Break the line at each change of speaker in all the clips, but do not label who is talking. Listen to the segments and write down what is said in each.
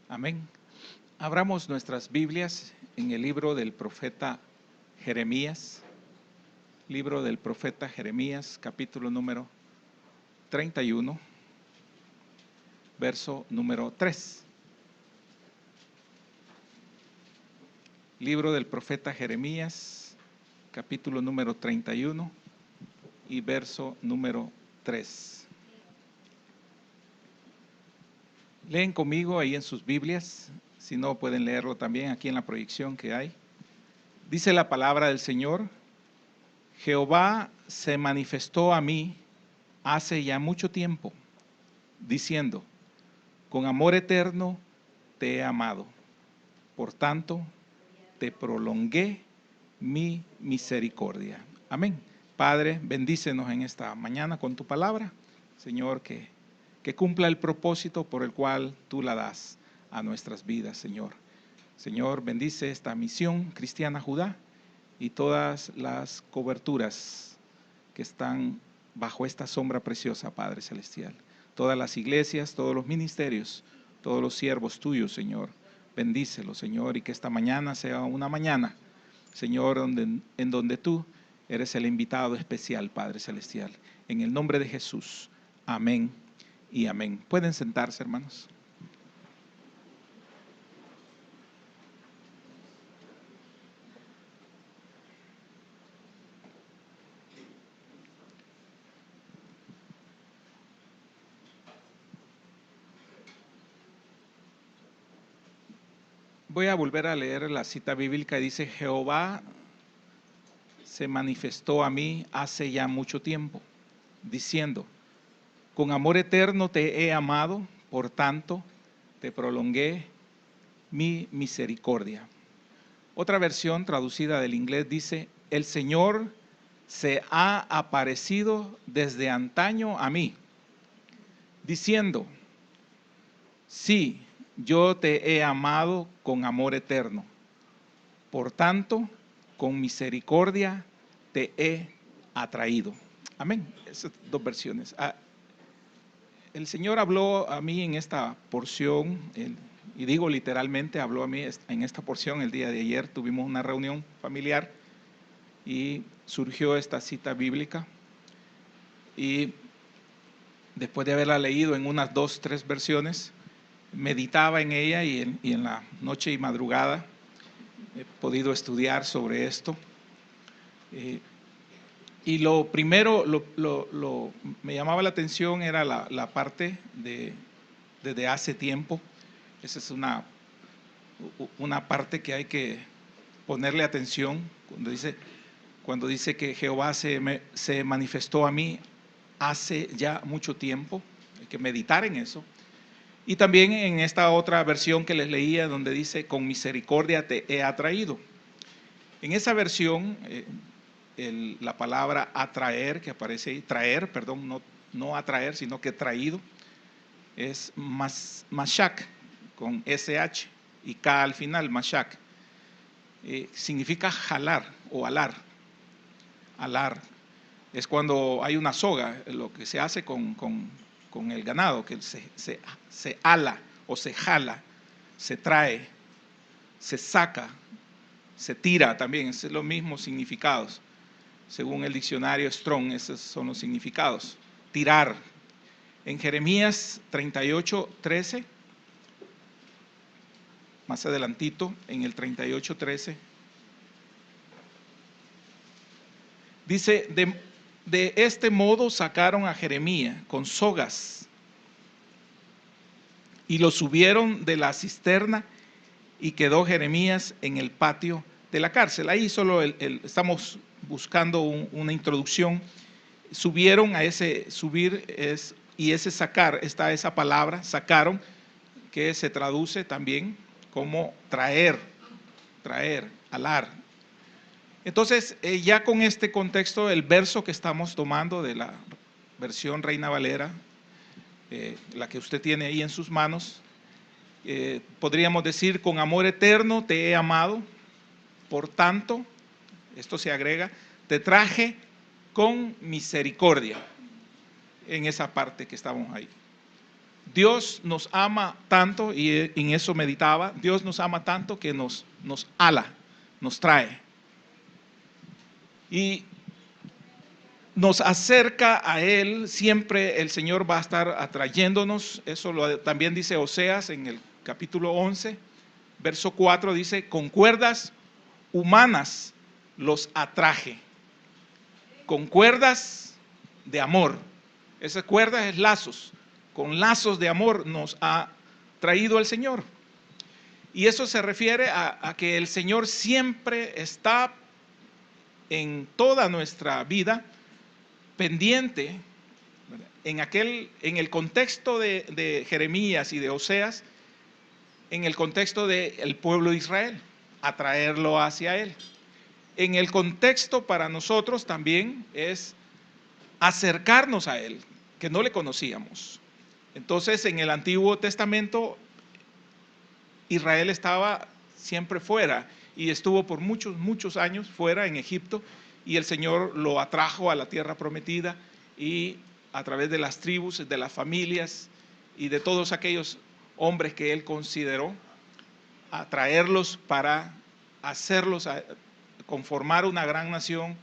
Amén. Abramos nuestras Biblias en el libro del profeta Jeremías. Libro del profeta Jeremías, capítulo número 31, verso número 3. Libro del profeta Jeremías, capítulo número 31 y verso número 3. Leen conmigo ahí en sus Biblias, si no pueden leerlo también aquí en la proyección que hay. Dice la palabra del Señor: Jehová se manifestó a mí hace ya mucho tiempo, diciendo: con amor eterno te he amado, por tanto te prolongué mi misericordia. Amén. Padre, bendícenos en esta mañana con tu palabra, Señor, que cumpla el propósito por el cual tú la das a nuestras vidas, Señor. Señor, bendice esta misión cristiana Judá y todas las coberturas que están bajo esta sombra preciosa, Padre Celestial. Todas las iglesias, todos los ministerios, todos los siervos tuyos, Señor. Bendícelos, Señor, y que esta mañana sea una mañana, Señor, en donde tú eres el invitado especial, Padre Celestial. En el nombre de Jesús. Amén y amén. Pueden sentarse, hermanos. Voy a volver a leer la cita bíblica. Dice: Jehová se manifestó a mí hace ya mucho tiempo, diciendo: con amor eterno te he amado, por tanto te prolongué mi misericordia. Otra versión traducida del inglés dice: el Señor se ha aparecido desde antaño a mí, diciendo: sí, yo te he amado con amor eterno, por tanto con misericordia te he atraído. Amén. Esas dos versiones. El Señor habló a mí en esta porción, y digo literalmente, habló a mí en esta porción el día de ayer. Tuvimos una reunión familiar y surgió esta cita bíblica. Y después de haberla leído en unas 2, 3 versiones, meditaba en ella y en la noche y madrugada he podido estudiar sobre esto. Y lo primero, me llamaba la atención era la parte desde hace tiempo. Esa es una parte que hay que ponerle atención cuando dice que Jehová se manifestó a mí hace ya mucho tiempo. Hay que meditar en eso. Y también en esta otra versión que les leía, donde dice: con misericordia te he atraído. En esa versión, la palabra atraer, que aparece ahí, traer, perdón, no atraer, sino que traído, es mashak, con SH y K al final, mashak. Significa jalar o alar. Alar es cuando hay una soga, lo que se hace con el ganado, que se ala o se jala, se trae, se saca, se tira también. Es los mismos significados. Según el diccionario Strong, esos son los significados. Tirar. En Jeremías 38:13, más adelantito, en el 38:13, dice: de este modo sacaron a Jeremías con sogas y lo subieron de la cisterna, y quedó Jeremías en el patio de la cárcel. Ahí solo estamos buscando una introducción. Subieron, a ese subir y ese sacar, está esa palabra, sacaron, que se traduce también como traer, alar. Entonces, ya con este contexto, el verso que estamos tomando de la versión Reina Valera, la que usted tiene ahí en sus manos, podríamos decir: con amor eterno te he amado, por tanto, esto se agrega, te traje con misericordia. En esa parte que estamos ahí. Dios nos ama tanto, y en eso meditaba, Dios nos ama tanto que nos ala, nos trae. Y nos acerca a Él, siempre el Señor va a estar atrayéndonos. Eso también dice Oseas en el capítulo 11, verso 4, dice, con cuerdas humanas los atraje, con cuerdas de amor. Esas cuerdas es lazos, con lazos de amor nos ha traído el Señor. Y eso se refiere a que el Señor siempre está en toda nuestra vida pendiente. En el contexto de Jeremías y de Oseas, en el contexto del pueblo de Israel, atraerlo hacia Él. En el contexto para nosotros también es acercarnos a Él, que no le conocíamos. Entonces, en el Antiguo Testamento, Israel estaba siempre fuera y estuvo por muchos años fuera en Egipto, y el Señor lo atrajo a la tierra prometida, y a través de las tribus, de las familias y de todos aquellos hombres que Él consideró, atraerlos para hacerlos conformar una gran nación.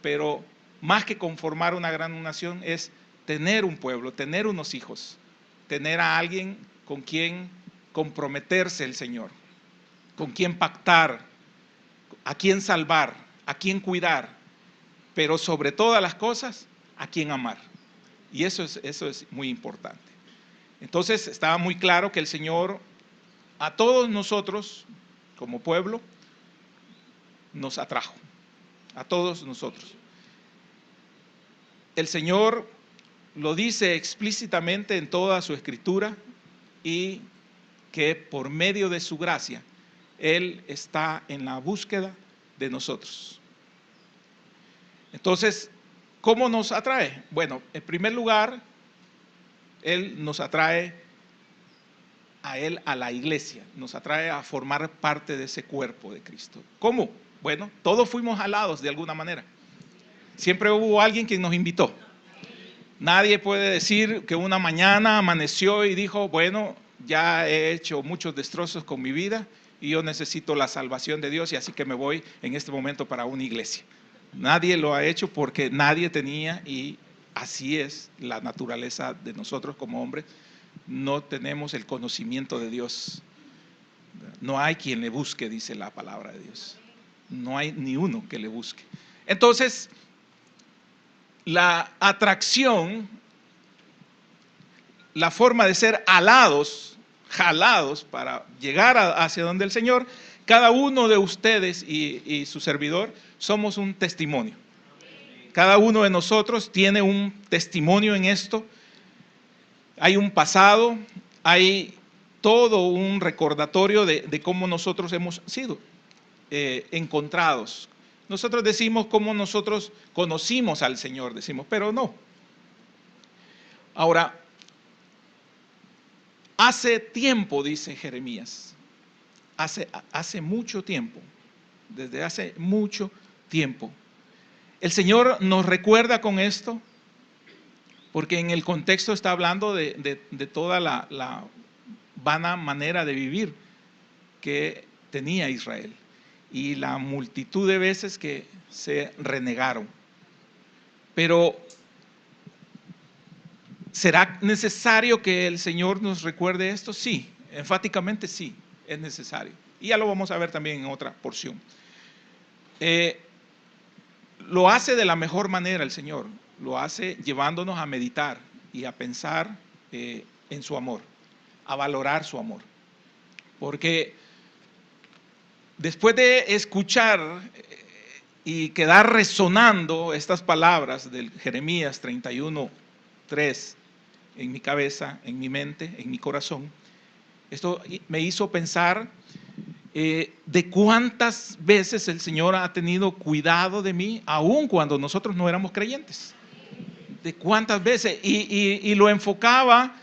Pero más que conformar una gran nación es tener un pueblo, tener unos hijos, tener a alguien con quien comprometerse el Señor, con quien pactar, a quien salvar, a quien cuidar, pero sobre todas las cosas, a quien amar. Y eso es muy importante. Entonces estaba muy claro que el Señor a todos nosotros como pueblo nos atrajo, a todos nosotros. El Señor lo dice explícitamente en toda su escritura, y que por medio de su gracia Él está en la búsqueda de nosotros. Entonces, ¿cómo nos atrae? Bueno, en primer lugar, Él nos atrae a Él, a la iglesia, nos atrae a formar parte de ese cuerpo de Cristo. ¿Cómo? Bueno, todos fuimos jalados de alguna manera. Siempre hubo alguien que nos invitó. Nadie puede decir que una mañana amaneció y dijo, bueno, ya he hecho muchos destrozos con mi vida y yo necesito la salvación de Dios, y así que me voy en este momento para una iglesia. Nadie lo ha hecho, porque nadie tenía, y así es la naturaleza de nosotros como hombres, no tenemos el conocimiento de Dios. No hay quien le busque, dice la palabra de Dios. No hay ni uno que le busque. Entonces, la atracción, la forma de ser alados, jalados para llegar hacia donde el Señor, cada uno de ustedes y su servidor somos un testimonio. Cada uno de nosotros tiene un testimonio en esto. Hay un pasado, hay todo un recordatorio de cómo nosotros hemos sido encontrados. Nosotros decimos cómo nosotros conocimos al Señor, decimos, pero no. Ahora, hace tiempo, dice Jeremías, hace mucho tiempo, desde hace mucho tiempo, el Señor nos recuerda con esto, porque en el contexto está hablando de toda la vana manera de vivir que tenía Israel y la multitud de veces que se renegaron. Pero ¿será necesario que el Señor nos recuerde esto? Sí, enfáticamente sí, es necesario. Y ya lo vamos a ver también en otra porción. Lo hace de la mejor manera el Señor, lo hace llevándonos a meditar y a pensar en su amor, a valorar su amor. Porque después de escuchar y quedar resonando estas palabras del Jeremías 31:3 en mi cabeza, en mi mente, en mi corazón, esto me hizo pensar de cuántas veces el Señor ha tenido cuidado de mí, aun cuando nosotros no éramos creyentes. De cuántas veces, y lo enfocaba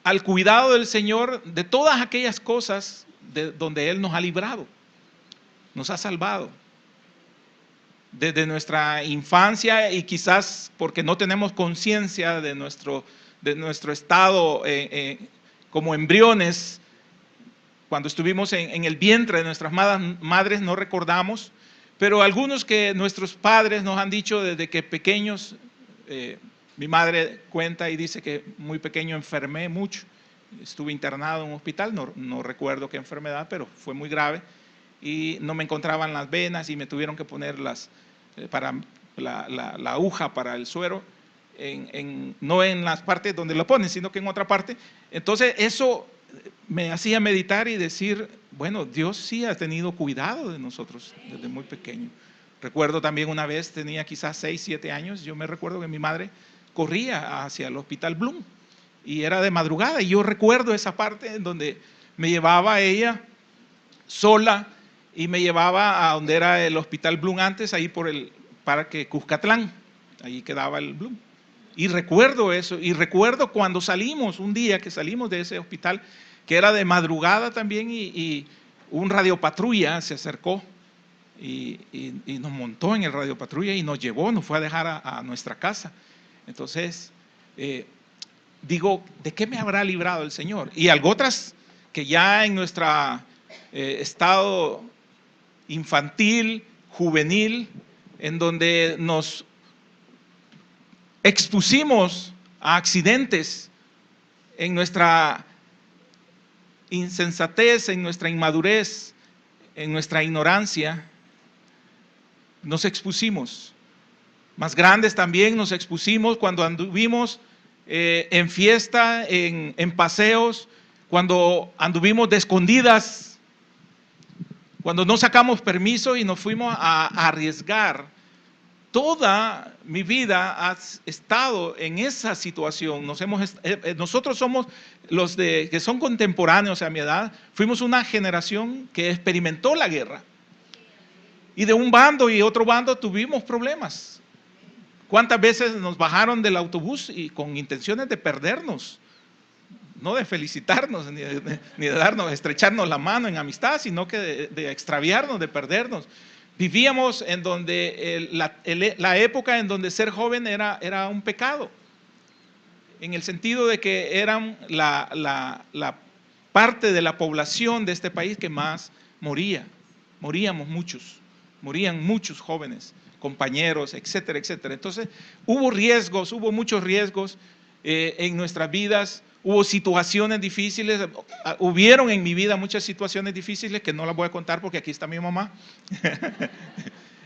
al cuidado del Señor de todas aquellas cosas de donde Él nos ha librado, nos ha salvado. Desde nuestra infancia, y quizás porque no tenemos conciencia de nuestro de nuestro estado como embriones, cuando estuvimos en el vientre de nuestras madres, no recordamos, pero algunos que nuestros padres nos han dicho desde que pequeños, mi madre cuenta y dice que muy pequeño enfermé mucho, estuve internado en un hospital, no recuerdo qué enfermedad, pero fue muy grave y no me encontraban las venas y me tuvieron que poner para la aguja para el suero, no en las partes donde lo ponen, sino que en otra parte. Entonces eso me hacía meditar y decir, bueno, Dios sí ha tenido cuidado de nosotros desde muy pequeño. Recuerdo también una vez, tenía quizás 6, 7 años, yo me recuerdo que mi madre corría hacia el Hospital Bloom y era de madrugada, y yo recuerdo esa parte en donde me llevaba ella sola y me llevaba a donde era el Hospital Bloom antes, ahí por el Parque Cuscatlán, ahí quedaba el Bloom. Y recuerdo eso, y recuerdo cuando salimos, un día que salimos de ese hospital, que era de madrugada también, y un radiopatrulla se acercó y nos montó en el radiopatrulla y nos llevó, nos fue a dejar a nuestra casa. Entonces, digo, ¿de qué me habrá librado el Señor? Y algo otras que ya en nuestro estado infantil, juvenil, en donde nos expusimos a accidentes en nuestra insensatez, en nuestra inmadurez, en nuestra ignorancia, nos expusimos. Más grandes también nos expusimos cuando anduvimos en fiesta, en paseos, cuando anduvimos de escondidas, cuando no sacamos permiso y nos fuimos a arriesgar. Toda mi vida ha estado en esa situación. Nosotros somos los que son contemporáneos a mi edad, fuimos una generación que experimentó la guerra. Y de un bando y otro bando tuvimos problemas. ¿Cuántas veces nos bajaron del autobús y con intenciones de perdernos? No de felicitarnos, ni de estrecharnos la mano en amistad, sino que de extraviarnos, de perdernos. Vivíamos en donde la época en donde ser joven era un pecado, en el sentido de que eran la parte de la población de este país que más moría. Morían muchos jóvenes, compañeros, etcétera, etcétera. Entonces hubo muchos riesgos en nuestras vidas. Hubo situaciones difíciles, hubieron en mi vida muchas situaciones difíciles que no las voy a contar porque aquí está mi mamá,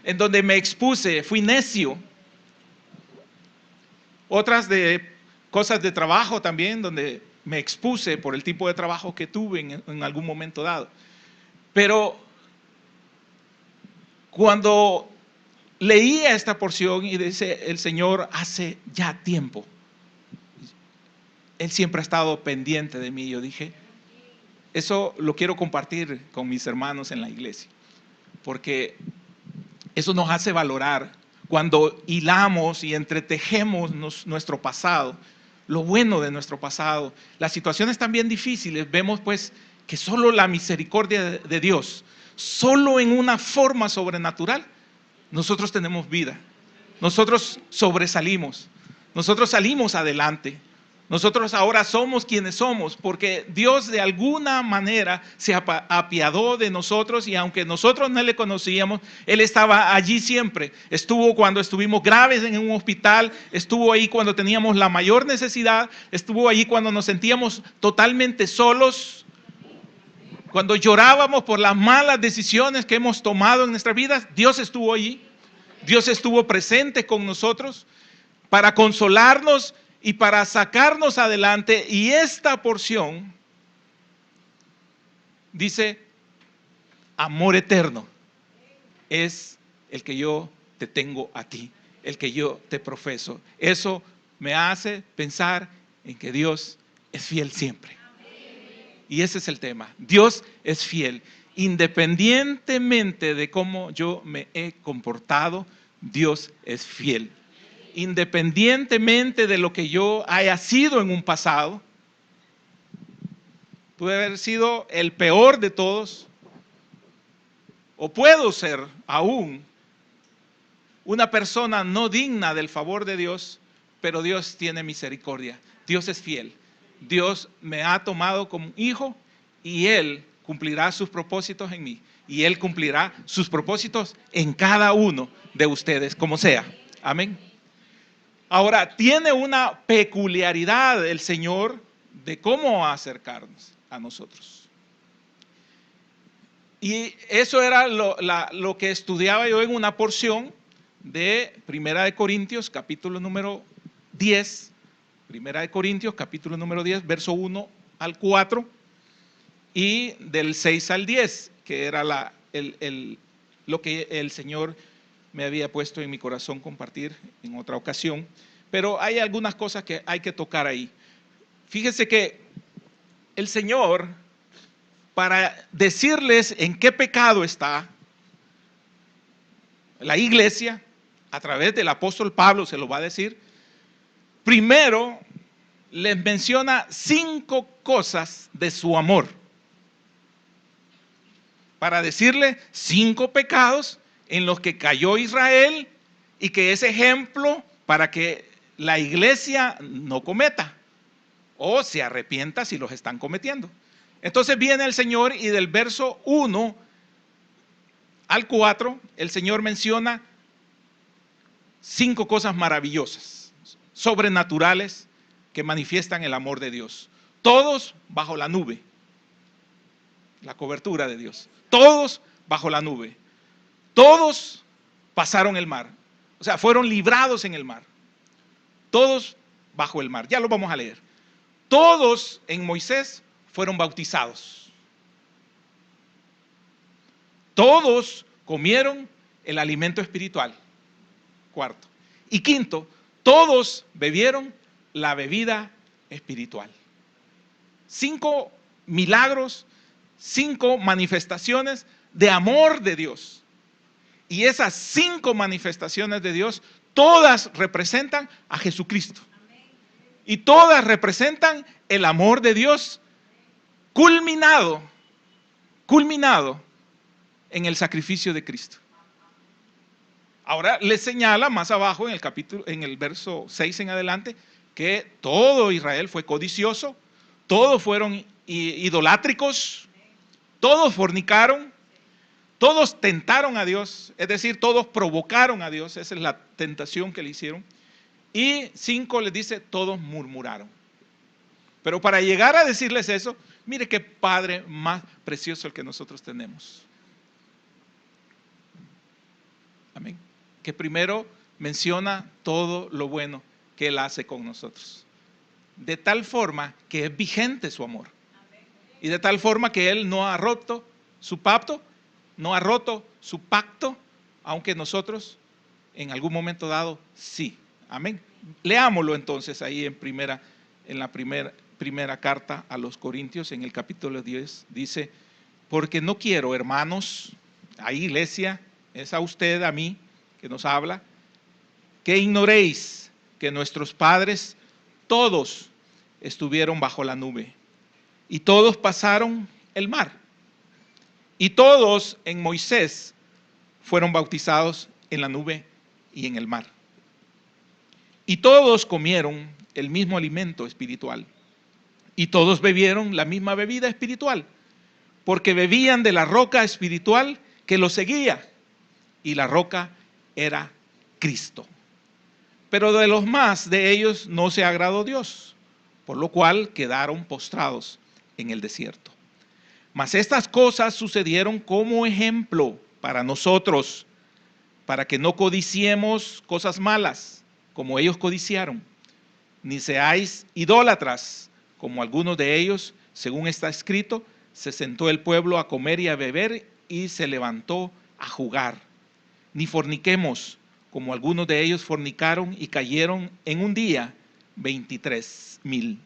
en donde me expuse, fui necio. Otras de cosas de trabajo también, donde me expuse por el tipo de trabajo que tuve en algún momento dado. Pero cuando leía esta porción y dice el Señor hace ya tiempo, Él siempre ha estado pendiente de mí. Yo dije, eso lo quiero compartir con mis hermanos en la iglesia, porque eso nos hace valorar cuando hilamos y entretejemos nuestro pasado, lo bueno de nuestro pasado, las situaciones también difíciles. Vemos pues que solo la misericordia de Dios, solo en una forma sobrenatural, nosotros tenemos vida, nosotros sobresalimos, nosotros salimos adelante. Nosotros ahora somos quienes somos porque Dios de alguna manera se apiadó de nosotros, y aunque nosotros no le conocíamos, Él estaba allí siempre. Estuvo cuando estuvimos graves en un hospital, estuvo ahí cuando teníamos la mayor necesidad, estuvo ahí cuando nos sentíamos totalmente solos, cuando llorábamos por las malas decisiones que hemos tomado en nuestras vidas. Dios estuvo allí, Dios estuvo presente con nosotros para consolarnos y para sacarnos adelante. Y esta porción dice, amor eterno es el que yo te tengo a ti, el que yo te profeso. Eso me hace pensar en que Dios es fiel siempre. Y ese es el tema. Dios es fiel. Independientemente de cómo yo me he comportado, Dios es fiel. Independientemente de lo que yo haya sido en un pasado, pude haber sido el peor de todos, o puedo ser aún una persona no digna del favor de Dios, pero Dios tiene misericordia. Dios es fiel. Dios me ha tomado como hijo y Él cumplirá sus propósitos en mí. Y Él cumplirá sus propósitos en cada uno de ustedes, como sea. Amén. Ahora, tiene una peculiaridad el Señor de cómo acercarnos a nosotros. Y eso era lo que estudiaba yo en una porción de Primera de Corintios, capítulo número 10. Primera de Corintios, capítulo número 10, verso 1 al 4. Y del 6 al 10, que era lo que el Señor me había puesto en mi corazón compartir en otra ocasión. Pero hay algunas cosas que hay que tocar ahí. Fíjese que el Señor, para decirles en qué pecado está la iglesia, a través del apóstol Pablo se lo va a decir, primero les menciona 5 cosas de su amor. Para decirle 5 pecados en los que cayó Israel y que es ejemplo para que la iglesia no cometa o se arrepienta si los están cometiendo. Entonces viene el Señor y del verso 1 al 4 el Señor menciona 5 cosas maravillosas, sobrenaturales, que manifiestan el amor de Dios. Todos bajo la nube, la cobertura de Dios. Todos bajo la nube. Todos pasaron el mar. O sea, fueron librados en el mar. Todos bajo el mar. Ya lo vamos a leer. Todos en Moisés fueron bautizados. Todos comieron el alimento espiritual. Cuarto. Y quinto, todos bebieron la bebida espiritual. 5 milagros, 5 manifestaciones de amor de Dios. Y esas 5 manifestaciones de Dios, todas representan a Jesucristo. Y todas representan el amor de Dios culminado en el sacrificio de Cristo. Ahora le señala más abajo en el capítulo, en el verso 6 en adelante, que todo Israel fue codicioso, todos fueron idolátricos, todos fornicaron, todos tentaron a Dios, es decir, todos provocaron a Dios, esa es la tentación que le hicieron. Y 5 les dice, todos murmuraron. Pero para llegar a decirles eso, mire qué Padre más precioso el que nosotros tenemos. Amén. Que primero menciona todo lo bueno que Él hace con nosotros. De tal forma que es vigente su amor. Y de tal forma que Él no ha roto su pacto, aunque nosotros en algún momento dado sí. Amén. Leámoslo entonces ahí en la primera carta a los Corintios, en el capítulo 10, dice, porque no quiero, hermanos, ahí iglesia, es a usted, a mí, que nos habla, que ignoréis que nuestros padres todos estuvieron bajo la nube y todos pasaron el mar y todos en Moisés fueron bautizados en la nube y en el mar y todos comieron el mismo alimento espiritual y todos bebieron la misma bebida espiritual porque bebían de la roca espiritual que los seguía y la roca era Cristo. Pero de los más de ellos no se agradó Dios, por lo cual quedaron postrados en el desierto. Mas estas cosas sucedieron como ejemplo para nosotros, para que no codiciemos cosas malas, como ellos codiciaron, ni seáis idólatras, como algunos de ellos, según está escrito, se sentó el pueblo a comer y a beber y se levantó a jugar. Ni forniquemos, como algunos de ellos fornicaron y cayeron en un día 23,000.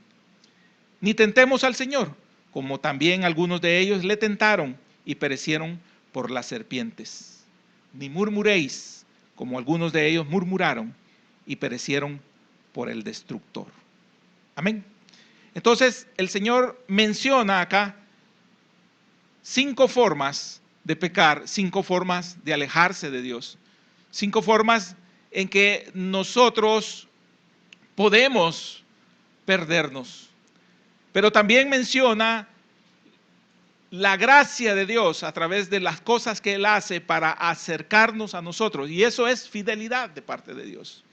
Ni tentemos al Señor, como también algunos de ellos le tentaron y perecieron por las serpientes. Ni murmuréis, como algunos de ellos murmuraron y perecieron por el destructor. Amén. Entonces el Señor menciona acá 5 formas de pecar, 5 formas de alejarse de Dios, 5 formas en que nosotros podemos perdernos. Pero también menciona la gracia de Dios a través de las cosas que Él hace para acercarnos a nosotros. Y eso es fidelidad de parte de Dios.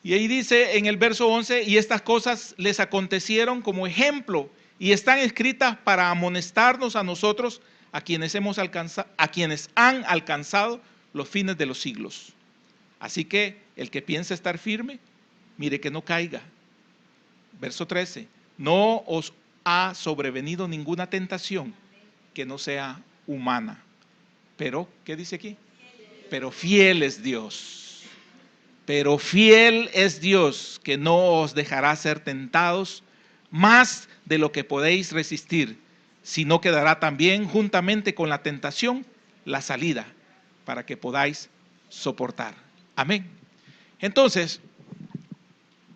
Y ahí dice en el verso 11, y estas cosas les acontecieron como ejemplo y están escritas para amonestarnos a nosotros, a quienes han alcanzado los fines de los siglos. Así que el que piensa estar firme, mire que no caiga. Verso 13, no os ha sobrevenido ninguna tentación que no sea humana. Pero, ¿qué dice aquí? Pero fiel es Dios. Pero fiel es Dios, que no os dejará ser tentados más de lo que podéis resistir, sino que dará también juntamente con la tentación la salida para que podáis soportar. Amén. Entonces,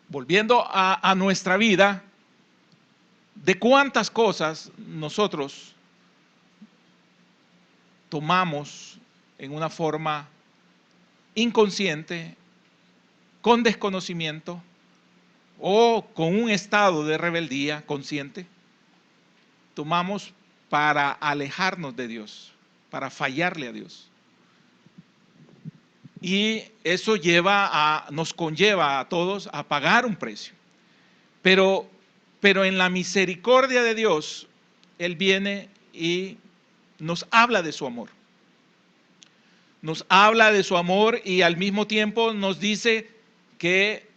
volviendo a nuestra vida, ¿de cuántas cosas nosotros tomamos en una forma inconsciente, con desconocimiento o con un estado de rebeldía consciente, tomamos para alejarnos de Dios, para fallarle a Dios? Y eso nos conlleva a todos a pagar un precio. Pero en la misericordia de Dios, Él viene y nos habla de su amor. Nos habla de su amor y al mismo tiempo nos dice que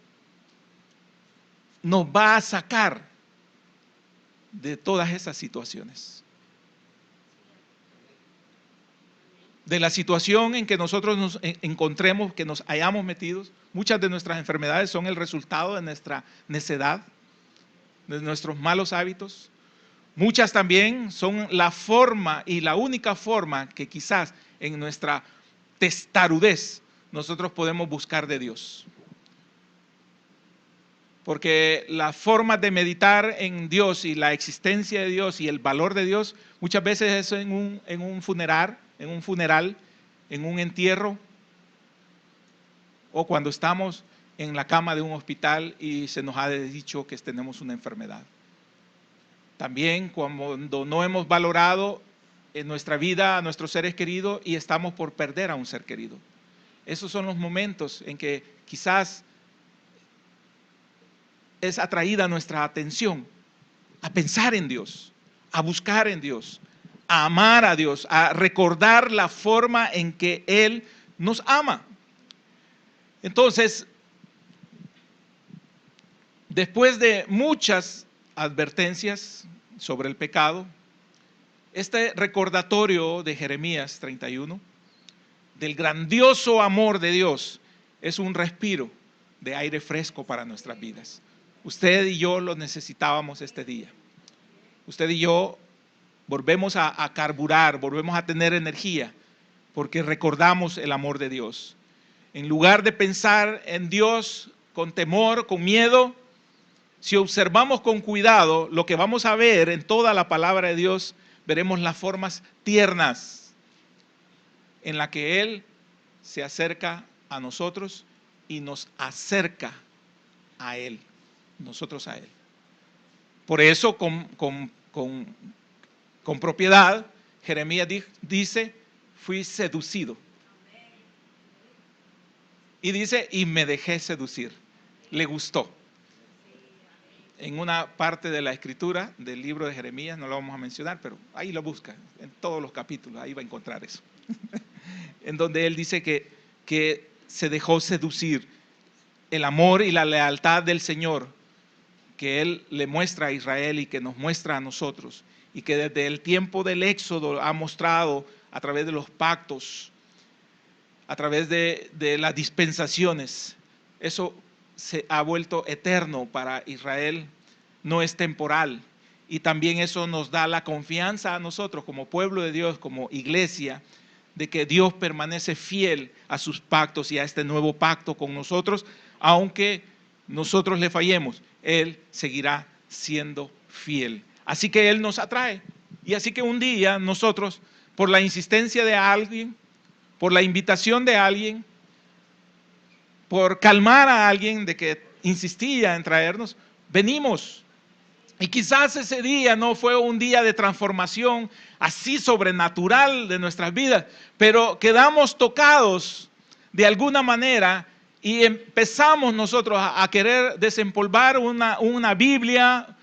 nos va a sacar de todas esas situaciones. De la situación en que nosotros nos encontremos, que nos hayamos metidos. Muchas de nuestras enfermedades son el resultado de nuestra necedad, de nuestros malos hábitos. Muchas también son la forma y la única forma que quizás en nuestra testarudez nosotros podemos buscar de Dios. Porque la forma de meditar en Dios y la existencia de Dios y el valor de Dios muchas veces es en un funeral, en un entierro, o cuando estamos en la cama de un hospital y se nos ha dicho que tenemos una enfermedad. También cuando no hemos valorado en nuestra vida a nuestros seres queridos y estamos por perder a un ser querido. Esos son los momentos en que quizás es atraída nuestra atención a pensar en Dios, a buscar en Dios, a amar a Dios, a recordar la forma en que Él nos ama. Entonces, después de muchas advertencias sobre el pecado, este recordatorio de Jeremías 31, del grandioso amor de Dios, es un respiro de aire fresco para nuestras vidas. Usted y yo lo necesitábamos este día. Usted y yo volvemos a carburar, volvemos a tener energía, porque recordamos el amor de Dios. En lugar de pensar en Dios con temor, con miedo, si observamos con cuidado lo que vamos a ver en toda la palabra de Dios, veremos las formas tiernas en las que Él se acerca a nosotros y nos acerca a Él, nosotros a Él. Por eso con propiedad, Jeremías dice, fui seducido. Y dice, y me dejé seducir. Le gustó. En una parte de la escritura del libro de Jeremías, no lo vamos a mencionar, pero ahí lo busca, en todos los capítulos, ahí va a encontrar eso. En donde él dice que se dejó seducir. El amor y la lealtad del Señor que Él le muestra a Israel y que nos muestra a nosotros, y que desde el tiempo del Éxodo ha mostrado a través de los pactos, a través de las dispensaciones. Eso se ha vuelto eterno para Israel, no es temporal. Y también eso nos da la confianza a nosotros como pueblo de Dios, como iglesia, de que Dios permanece fiel a sus pactos y a este nuevo pacto con nosotros, aunque nosotros le fallemos, Él seguirá siendo fiel. Así que Él nos atrae. Y así que un día nosotros, por la insistencia de alguien, por la invitación de alguien, por calmar a alguien de que insistía en traernos, venimos. Y quizás ese día no fue un día de transformación así sobrenatural de nuestras vidas, pero quedamos tocados de alguna manera y empezamos nosotros a querer desempolvar una Biblia,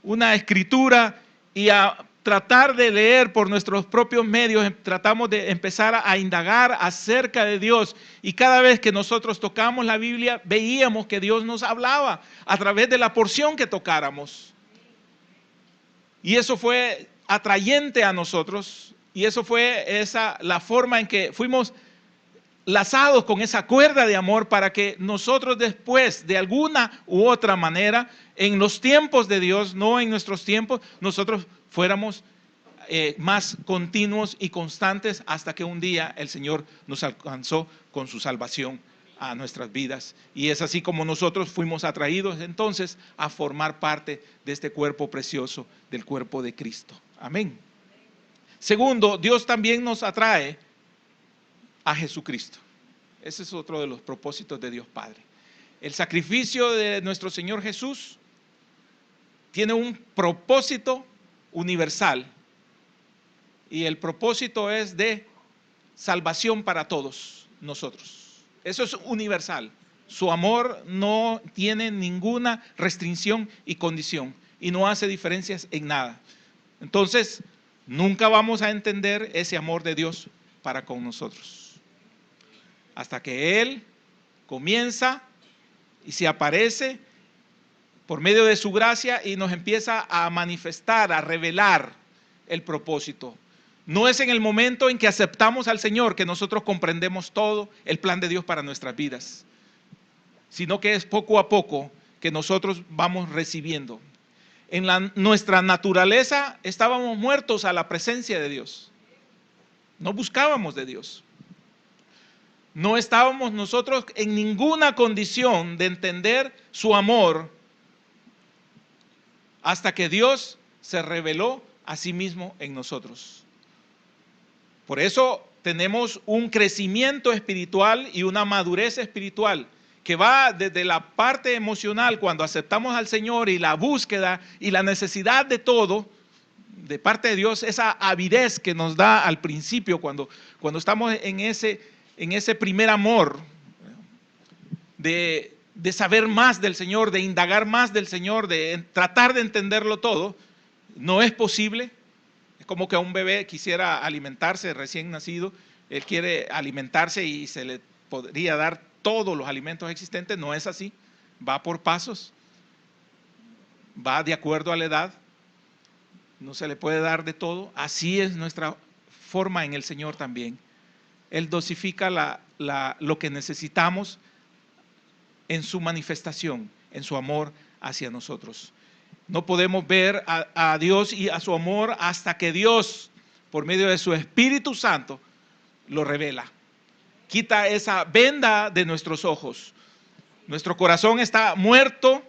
una escritura, y a tratar de leer por nuestros propios medios. Tratamos de empezar a indagar acerca de Dios, y cada vez que nosotros tocamos la Biblia veíamos que Dios nos hablaba a través de la porción que tocáramos, y eso fue atrayente a nosotros, y eso fue la forma en que fuimos lazados con esa cuerda de amor, para que nosotros después, de alguna u otra manera, en los tiempos de Dios, no en nuestros tiempos, nosotros fuéramos más continuos y constantes, hasta que un día el Señor nos alcanzó con su salvación a nuestras vidas. Y es así como nosotros fuimos atraídos entonces a formar parte de este cuerpo precioso, del cuerpo de Cristo. Amén. Segundo, Dios también nos atrae a Jesucristo. Ese es otro de los propósitos de Dios Padre. El sacrificio de nuestro Señor Jesús tiene un propósito universal, y el propósito es de salvación para todos nosotros. Eso es universal. Su amor no tiene ninguna restricción y condición, y no hace diferencias en nada. Entonces, nunca vamos a entender ese amor de Dios para con nosotros, hasta que Él comienza y se aparece por medio de su gracia y nos empieza a manifestar, a revelar el propósito. No es en el momento en que aceptamos al Señor que nosotros comprendemos todo el plan de Dios para nuestras vidas, sino que es poco a poco que nosotros vamos recibiendo. En nuestra naturaleza estábamos muertos a la presencia de Dios. No buscábamos de Dios. No estábamos nosotros en ninguna condición de entender su amor, hasta que Dios se reveló a sí mismo en nosotros. Por eso tenemos un crecimiento espiritual y una madurez espiritual que va desde la parte emocional, cuando aceptamos al Señor, y la búsqueda y la necesidad de todo de parte de Dios, esa avidez que nos da al principio cuando estamos en ese primer amor de saber más del Señor, de indagar más del Señor, de tratar de entenderlo todo. No es posible. Es como que a un bebé quisiera alimentarse recién nacido, él quiere alimentarse y se le podría dar todos los alimentos existentes. No es así, va por pasos, va de acuerdo a la edad, no se le puede dar de todo. Así es nuestra forma en el Señor también. Él dosifica lo que necesitamos en su manifestación, en su amor hacia nosotros. No podemos ver a Dios y a su amor hasta que Dios, por medio de su Espíritu Santo, lo revela. Quita esa venda de nuestros ojos. Nuestro corazón está muerto.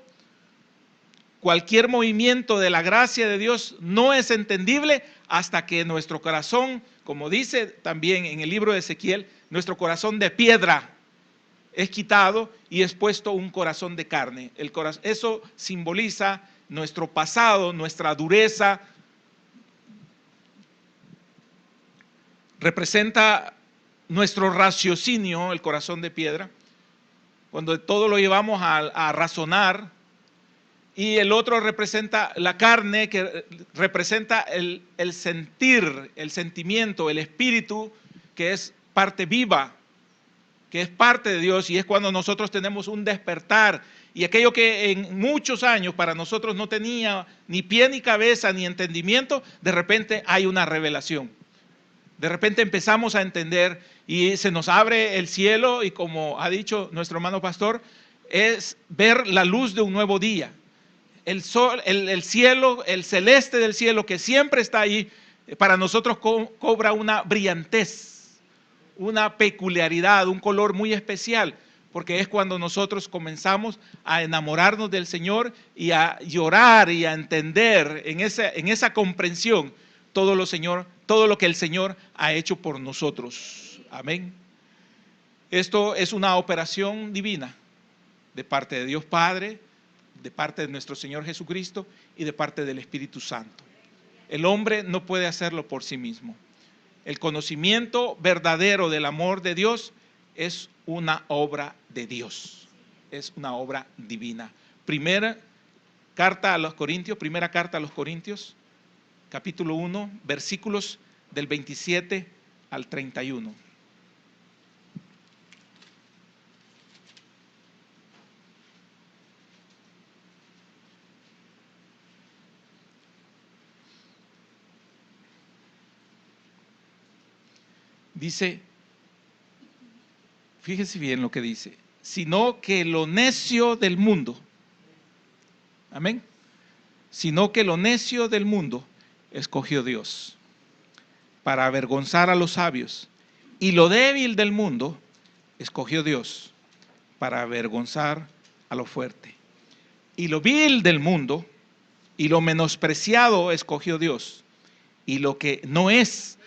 Cualquier movimiento de la gracia de Dios no es entendible hasta que nuestro corazón, como dice también en el libro de Ezequiel, nuestro corazón de piedra es quitado y es puesto un corazón de carne. Eso simboliza nuestro pasado, nuestra dureza. Representa nuestro raciocinio, el corazón de piedra, cuando todo lo llevamos a razonar. Y el otro representa la carne, que representa el sentir, el sentimiento, el espíritu, que es parte viva, que es parte de Dios, y es cuando nosotros tenemos un despertar. Y aquello que en muchos años para nosotros no tenía ni pie ni cabeza ni entendimiento, de repente hay una revelación. De repente empezamos a entender y se nos abre el cielo, y como ha dicho nuestro hermano pastor, es ver la luz de un nuevo día. El sol, el cielo, el celeste del cielo, que siempre está ahí, para nosotros cobra una brillantez, una peculiaridad, un color muy especial, porque es cuando nosotros comenzamos a enamorarnos del Señor y a llorar y a entender en esa comprensión todo lo que el Señor ha hecho por nosotros. Amén. Esto es una operación divina de parte de Dios Padre, de parte de nuestro Señor Jesucristo y de parte del Espíritu Santo. El hombre no puede hacerlo por sí mismo. El conocimiento verdadero del amor de Dios es una obra de Dios, es una obra divina. Primera carta a los Corintios, capítulo 1, versículos del 27 al 31. Dice, fíjese bien lo que dice, sino que lo necio del mundo, amén, sino que lo necio del mundo escogió Dios para avergonzar a los sabios, y lo débil del mundo escogió Dios para avergonzar a lo fuerte, y lo vil del mundo y lo menospreciado escogió Dios, y lo que no es,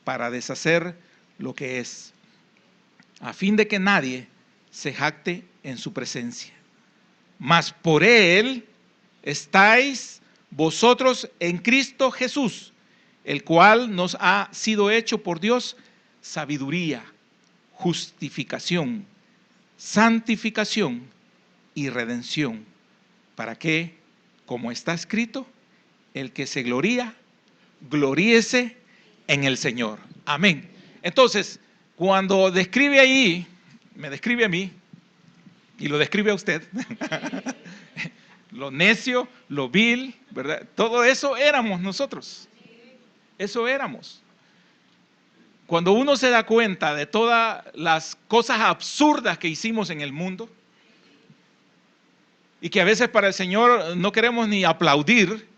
para deshacer lo que es, a fin de que nadie se jacte en su presencia. Mas por Él estáis vosotros en Cristo Jesús, el cual nos ha sido hecho por Dios sabiduría, justificación, santificación y redención, para que, como está escrito, el que se gloría, gloríese en el Señor. Amén. Entonces, cuando describe ahí, me describe a mí y lo describe a usted, lo necio, lo vil, ¿verdad? Todo eso éramos nosotros. Eso éramos. Cuando uno se da cuenta de todas las cosas absurdas que hicimos en el mundo y que a veces para el Señor no queremos ni aplaudir,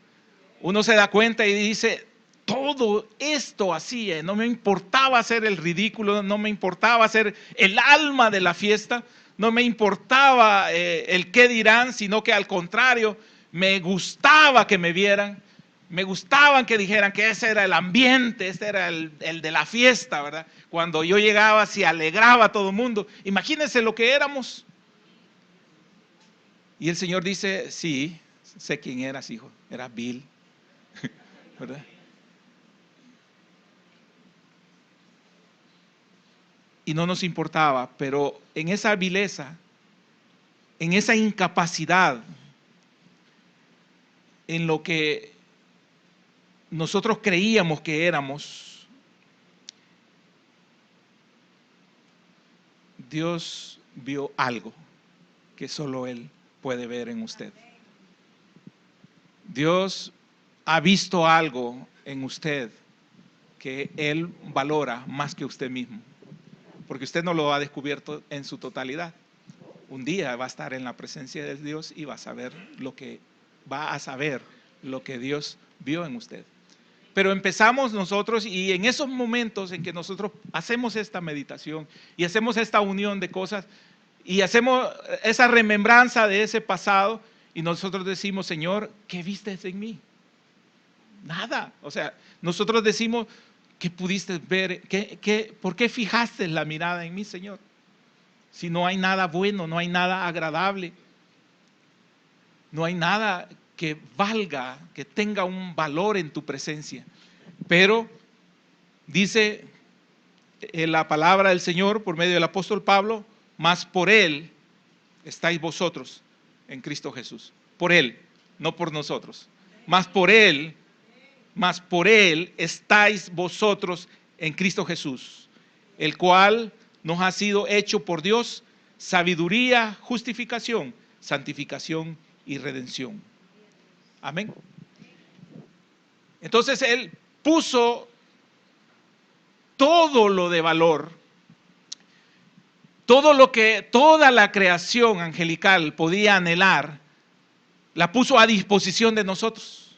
uno se da cuenta y dice, todo esto hacía, no me importaba hacer el ridículo, no me importaba ser el alma de la fiesta, no me importaba el qué dirán, sino que al contrario, me gustaba que me vieran, me gustaban que dijeran que ese era el ambiente, ese era el de la fiesta, ¿verdad? Cuando yo llegaba se alegraba a todo el mundo. Imagínense lo que éramos. Y el Señor dice, sí, sé quién eras, hijo, eras vil, ¿verdad? Y no nos importaba, pero en esa vileza, en esa incapacidad, en lo que nosotros creíamos que éramos, Dios vio algo que solo Él puede ver en usted. Dios ha visto algo en usted que Él valora más que usted mismo, porque usted no lo ha descubierto en su totalidad. Un día va a estar en la presencia de Dios y va a saber lo que Dios vio en usted. Pero empezamos nosotros, y en esos momentos en que nosotros hacemos esta meditación y hacemos esta unión de cosas y hacemos esa remembranza de ese pasado, y nosotros decimos, Señor, ¿qué viste en mí? Nada. O sea, nosotros decimos, ¿qué pudiste ver? ¿Por qué fijaste la mirada en mí, Señor? Si no hay nada bueno, no hay nada agradable, no hay nada que valga, que tenga un valor en tu presencia. Pero dice la palabra del Señor por medio del apóstol Pablo, mas por Él estáis vosotros en Cristo Jesús. Por Él, no por nosotros. Mas por Él estáis vosotros en Cristo Jesús, el cual nos ha sido hecho por Dios sabiduría, justificación, santificación y redención. Amén. Entonces Él puso todo lo de valor, todo lo que toda la creación angelical podía anhelar, la puso a disposición de nosotros.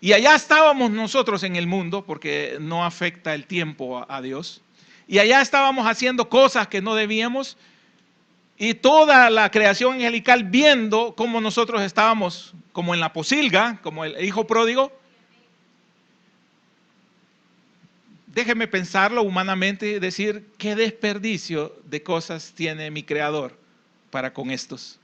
Y allá estábamos nosotros en el mundo, porque no afecta el tiempo a Dios. Y allá estábamos haciendo cosas que no debíamos. Y toda la creación angelical viendo cómo nosotros estábamos como en la pocilga, como el hijo pródigo. Déjeme pensarlo humanamente y decir, qué desperdicio de cosas tiene mi Creador para con estos.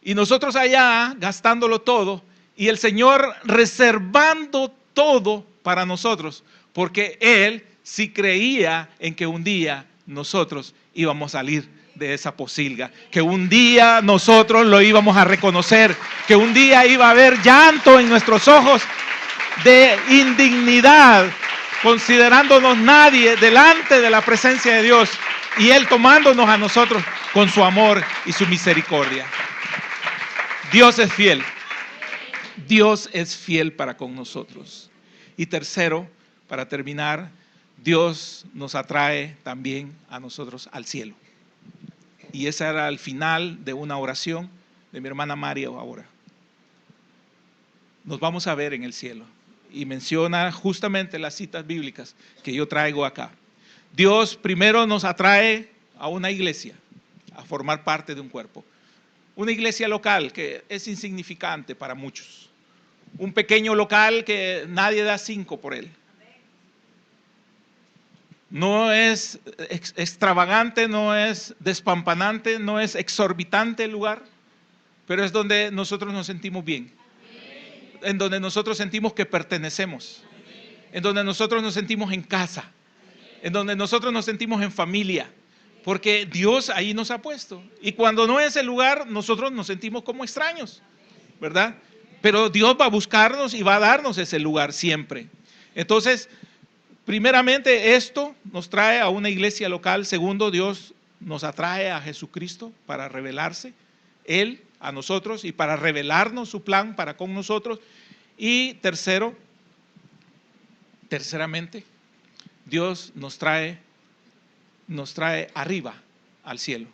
Y nosotros allá gastándolo todo y el Señor reservando todo para nosotros, porque Él sí creía en que un día nosotros íbamos a salir de esa posilga, que un día nosotros lo íbamos a reconocer, que un día iba a haber llanto en nuestros ojos de indignidad, considerándonos nadie delante de la presencia de Dios y Él tomándonos a nosotros con su amor y su misericordia. Dios es fiel. Dios es fiel para con nosotros. Y tercero, para terminar, Dios nos atrae también a nosotros al cielo. Y ese era el final de una oración de mi hermana María ahora. Nos vamos a ver en el cielo. Y menciona justamente las citas bíblicas que yo traigo acá. Dios primero nos atrae a una iglesia, a formar parte de un cuerpo. Una iglesia local que es insignificante para muchos. Un pequeño local que nadie da 5 por él. No es extravagante, no es despampanante, no es exorbitante el lugar, pero es donde nosotros nos sentimos bien. En donde nosotros sentimos que pertenecemos. En donde nosotros nos sentimos en casa. En donde nosotros nos sentimos en familia. Porque Dios ahí nos ha puesto. Y cuando no es el lugar, nosotros nos sentimos como extraños, ¿verdad? Pero Dios va a buscarnos y va a darnos ese lugar siempre. Entonces, primeramente esto nos trae a una iglesia local. Segundo, Dios nos atrae a Jesucristo para revelarse Él a nosotros y para revelarnos su plan para con nosotros. Y terceramente, Dios nos trae arriba al cielo.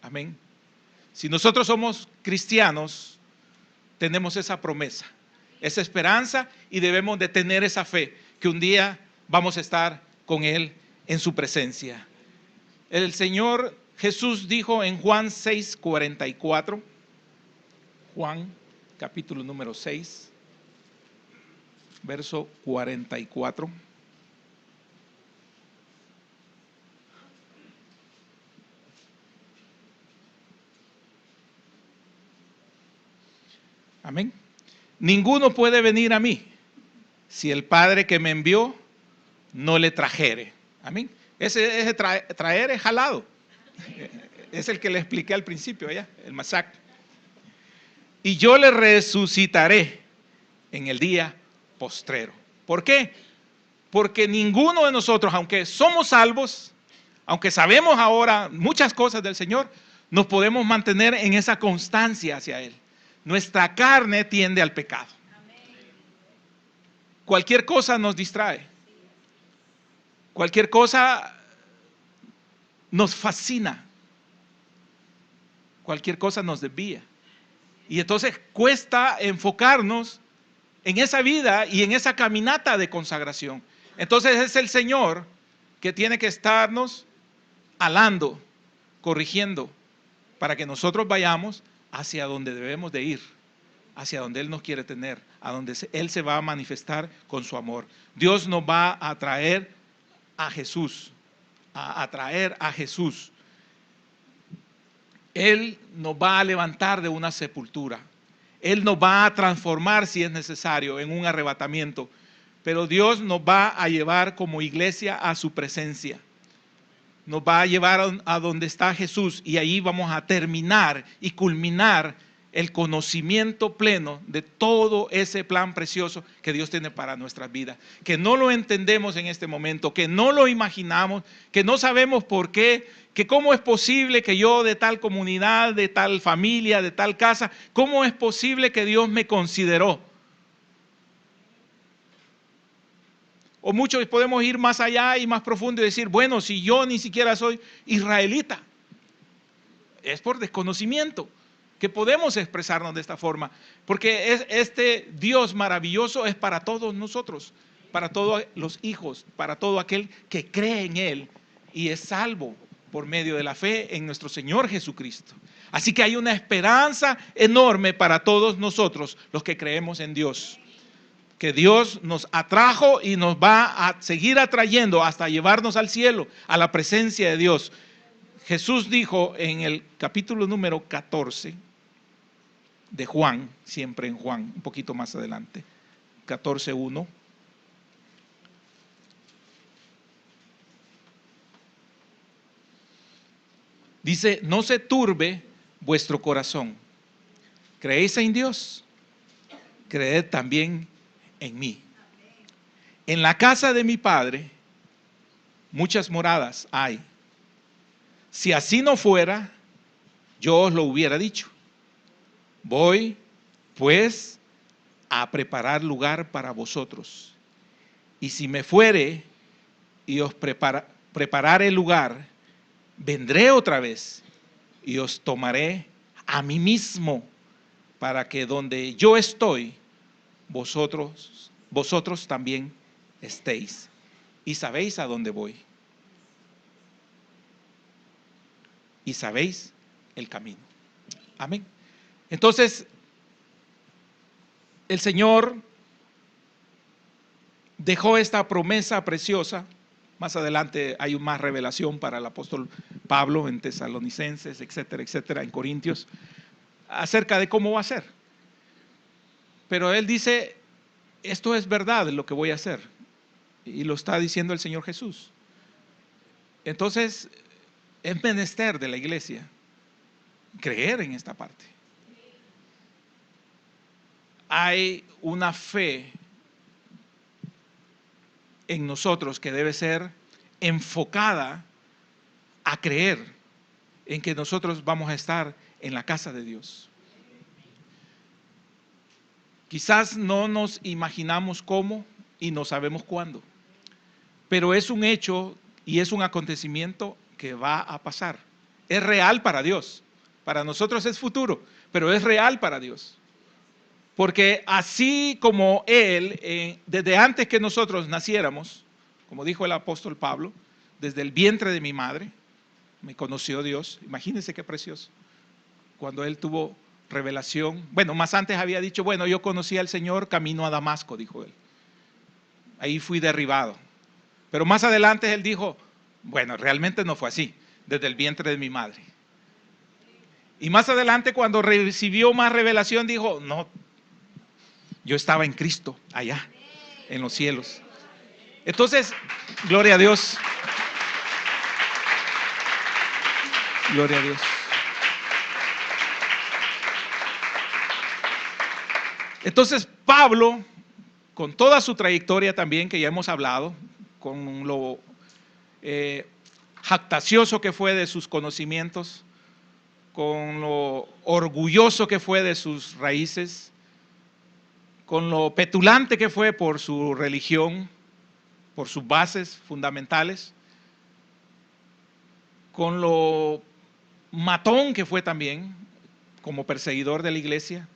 Amén. Si nosotros somos cristianos, tenemos esa promesa, esa esperanza y debemos de tener esa fe que un día vamos a estar con Él en su presencia. El Señor Jesús dijo en Juan 6:44, Juan capítulo número 6, verso 44. Amén. Ninguno puede venir a mí si el Padre que me envió no le trajere. Amén. Ese traer es jalado. Es el que le expliqué al principio allá, el masac. Y yo le resucitaré en el día postrero. ¿Por qué? Porque ninguno de nosotros, aunque somos salvos, aunque sabemos ahora muchas cosas del Señor, nos podemos mantener en esa constancia hacia Él. Nuestra carne tiende al pecado. Cualquier cosa nos distrae. Cualquier cosa nos fascina. Cualquier cosa nos desvía. Y entonces cuesta enfocarnos en esa vida y en esa caminata de consagración. Entonces es el Señor que tiene que estarnos alando, corrigiendo, para que nosotros vayamos hacia donde debemos de ir, hacia donde Él nos quiere tener, a donde Él se va a manifestar con su amor. Dios nos va a traer a Jesús, a atraer a Jesús. Él nos va a levantar de una sepultura. Él nos va a transformar si es necesario en un arrebatamiento. Pero Dios nos va a llevar como iglesia a su presencia. Nos va a llevar a donde está Jesús y ahí vamos a terminar y culminar el conocimiento pleno de todo ese plan precioso que Dios tiene para nuestras vidas, que no lo entendemos en este momento, que no lo imaginamos, que no sabemos por qué, que cómo es posible que yo de tal comunidad, de tal familia, de tal casa, cómo es posible que Dios me consideró. O muchos podemos ir más allá y más profundo y decir, bueno, si yo ni siquiera soy israelita, es por desconocimiento que podemos expresarnos de esta forma, porque este Dios maravilloso es para todos nosotros, para todos los hijos, para todo aquel que cree en Él y es salvo por medio de la fe en nuestro Señor Jesucristo. Así que hay una esperanza enorme para todos nosotros, los que creemos en Dios, que Dios nos atrajo y nos va a seguir atrayendo hasta llevarnos al cielo, a la presencia de Dios. Jesús dijo en el capítulo número 14, de Juan, siempre en Juan, un poquito más adelante, 14:1. Dice, no se turbe vuestro corazón. ¿Creéis en Dios? Creed también en mí. En la casa de mi Padre muchas moradas hay. Si así no fuera, yo os lo hubiera dicho. Voy, pues, a preparar lugar para vosotros. Y si me fuere y os prepararé el lugar, vendré otra vez y os tomaré a mí mismo, para que donde yo estoy, vosotros también estéis. Y sabéis a dónde voy. Y sabéis el camino. Amén. Entonces, el Señor dejó esta promesa preciosa. Más adelante hay más revelación para el apóstol Pablo en Tesalonicenses, etcétera, etcétera, en Corintios, acerca de cómo va a ser. Pero él dice, esto es verdad lo que voy a hacer. Y lo está diciendo el Señor Jesús. Entonces, es menester de la iglesia creer en esta parte. Hay una fe en nosotros que debe ser enfocada a creer en que nosotros vamos a estar en la casa de Dios. Quizás no nos imaginamos cómo y no sabemos cuándo, pero es un hecho y es un acontecimiento que va a pasar. Es real para Dios. Para nosotros es futuro, pero es real para Dios. Porque así como Él, desde antes que nosotros naciéramos, como dijo el apóstol Pablo, desde el vientre de mi madre, me conoció Dios. Imagínense qué precioso. Cuando Él tuvo revelación. Bueno, más antes había dicho, bueno, yo conocí al Señor camino a Damasco, dijo Él. Ahí fui derribado. Pero más adelante Él dijo, bueno, realmente no fue así, desde el vientre de mi madre. Y más adelante cuando recibió más revelación dijo, no, yo estaba en Cristo, allá, en los cielos. Entonces, gloria a Dios. Gloria a Dios. Entonces, Pablo, con toda su trayectoria también, que ya hemos hablado, con lo jactacioso que fue de sus conocimientos, con lo orgulloso que fue de sus raíces, con lo petulante que fue por su religión, por sus bases fundamentales, con lo matón que fue también como perseguidor de la iglesia,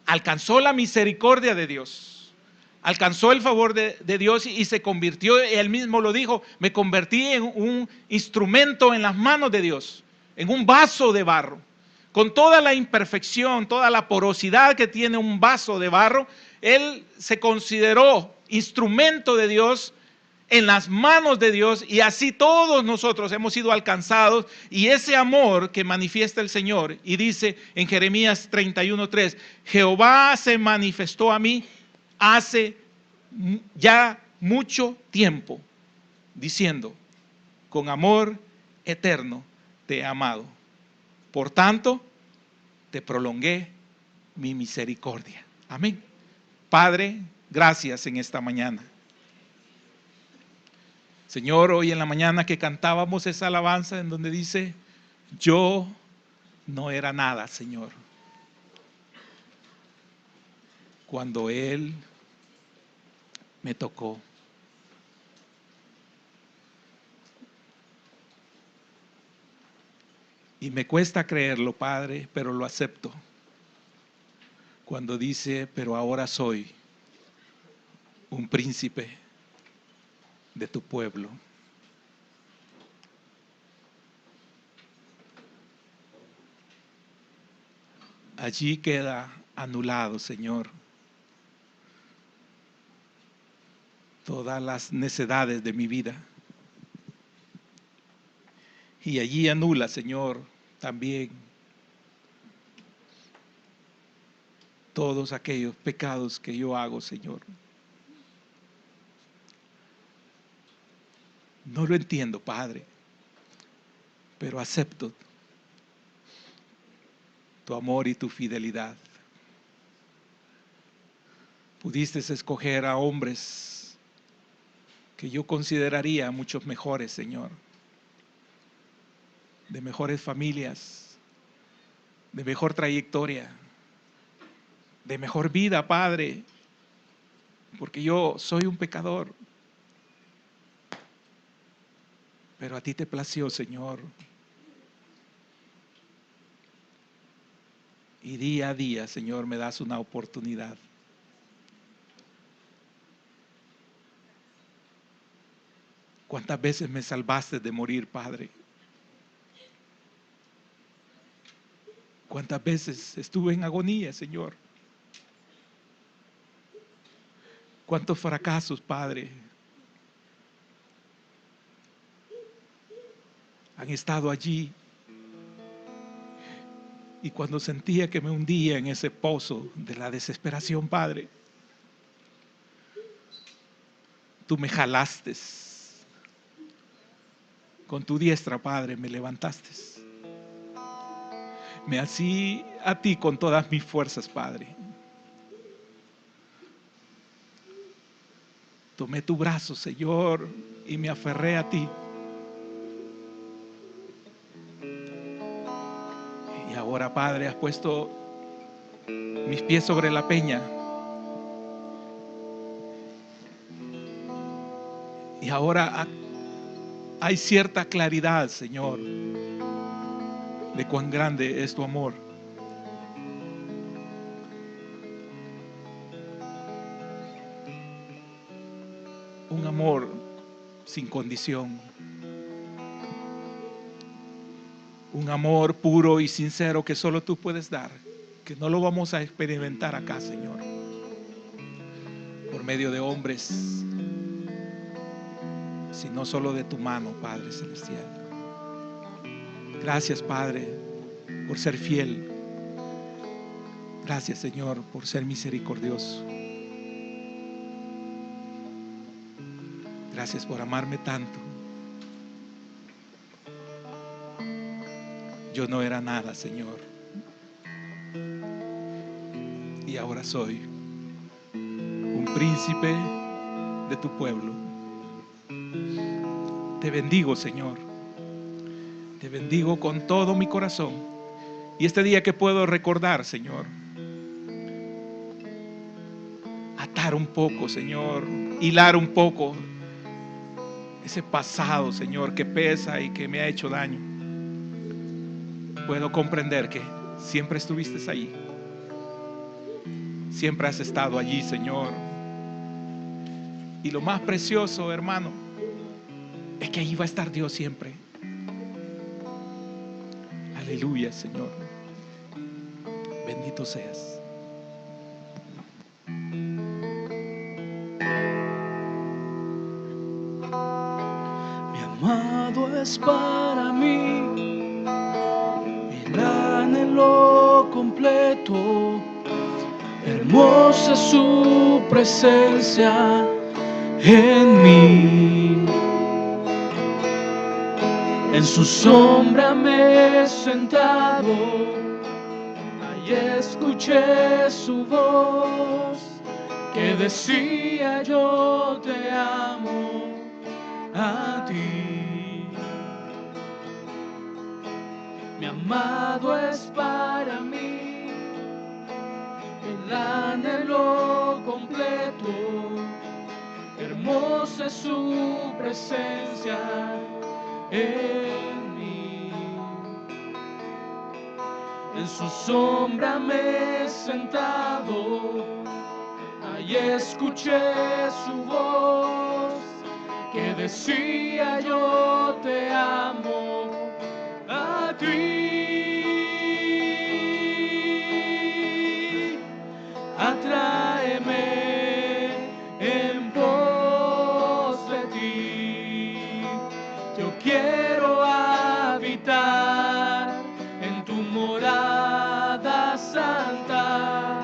alcanzó la misericordia de Dios, alcanzó el favor de Dios y se convirtió, él mismo lo dijo, me convertí en un instrumento en las manos de Dios, en un vaso de barro. Con toda la imperfección, toda la porosidad que tiene un vaso de barro, él se consideró instrumento de Dios en las manos de Dios, y así todos nosotros hemos sido alcanzados, y ese amor que manifiesta el Señor, y dice en Jeremías 31:3, Jehová se manifestó a mí hace ya mucho tiempo, diciendo, con amor eterno te he amado, por tanto te prolongué mi misericordia. Amén. Padre, gracias en esta mañana. Señor, hoy en la mañana que cantábamos esa alabanza en donde dice, yo no era nada, Señor, cuando Él me tocó. Y me cuesta creerlo, Padre, pero lo acepto. Cuando dice, pero ahora soy un príncipe de tu pueblo. Allí queda anulado, Señor, todas las necedades de mi vida. Y allí anula, Señor, también todos aquellos pecados que yo hago, Señor. No lo entiendo, Padre, pero acepto tu amor y tu fidelidad. Pudiste escoger a hombres que yo consideraría muchos mejores, Señor, de mejores familias, de mejor trayectoria, de mejor vida, Padre, porque yo soy un pecador. Pero a ti te plació, Señor. Y día a día, Señor, me das una oportunidad. ¿Cuántas veces me salvaste de morir, Padre? ¿Cuántas veces estuve en agonía, Señor? ¿Cuántos fracasos, Padre, han estado allí? Y cuando sentía que me hundía en ese pozo de la desesperación, Padre, tú me jalaste. Con tu diestra, Padre, me levantaste. Me así a ti con todas mis fuerzas, Padre. Tomé tu brazo, Señor, y me aferré a ti. Y ahora, Padre, has puesto mis pies sobre la peña. Y ahora hay cierta claridad, Señor, de cuán grande es tu amor. Un amor sin condición. Un amor puro y sincero que solo tú puedes dar, que no lo vamos a experimentar acá, Señor, por medio de hombres, sino solo de tu mano, Padre Celestial. Gracias, Padre, por ser fiel. Gracias, Señor, por ser misericordioso. Gracias por amarme tanto. Yo no era nada, Señor, y ahora soy un príncipe de tu pueblo. Te bendigo, Señor. Te bendigo con todo mi corazón. Y este día que puedo recordar, Señor, atar un poco, Señor, hilar un poco ese pasado, Señor, que pesa y que me ha hecho daño. Puedo comprender que siempre estuviste ahí. Siempre has estado allí, Señor. Y lo más precioso, hermano, es que ahí va a estar Dios siempre. Aleluya, Señor. Bendito seas.
Mi amado es para mí el anhelo completo. Hermosa su presencia en mí. En su sombra me he sentado, ahí escuché su voz que decía: yo te amo a ti. Mi amado es para mí el anhelo completo. Hermosa es su presencia en mí. En su sombra me he sentado, ahí escuché su voz que decía: yo te amo a ti. Atráeme en pos de ti. Yo quiero habitar en tu morada santa.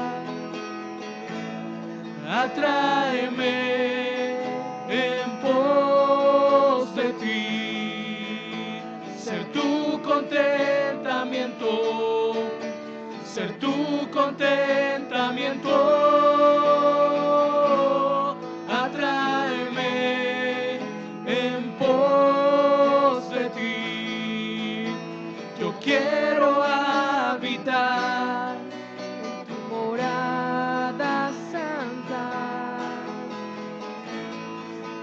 Atráeme en pos de ti, ser tu contentamiento, ser tu contentamiento. Atráeme en pos de ti, yo quiero habitar en tu morada santa.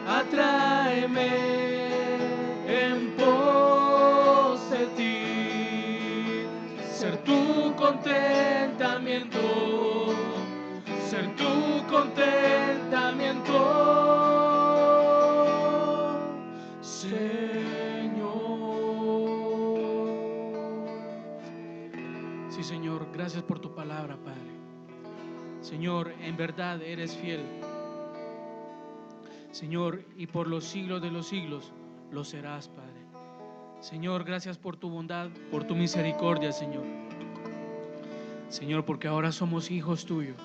Atráeme en pos de ti, ser tu contentamiento, ser tu contentamiento, Señor. Sí, Señor, gracias por tu palabra, Padre. Señor, en verdad eres fiel, Señor, y por los siglos de los siglos lo serás, Padre. Señor, gracias por tu bondad, por tu misericordia, Señor. Señor, porque ahora somos hijos tuyos,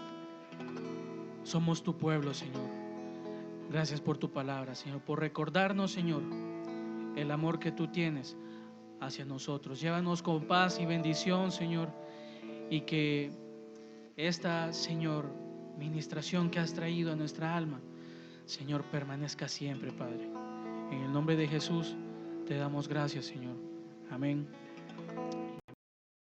somos tu pueblo, Señor. Gracias por tu palabra, Señor, por recordarnos, Señor, el amor que tú tienes hacia nosotros. Llévanos con paz y bendición, Señor, y que esta, Señor, ministración que has traído a nuestra alma, Señor, permanezca siempre, Padre. En el nombre de Jesús te damos gracias, Señor. Amén.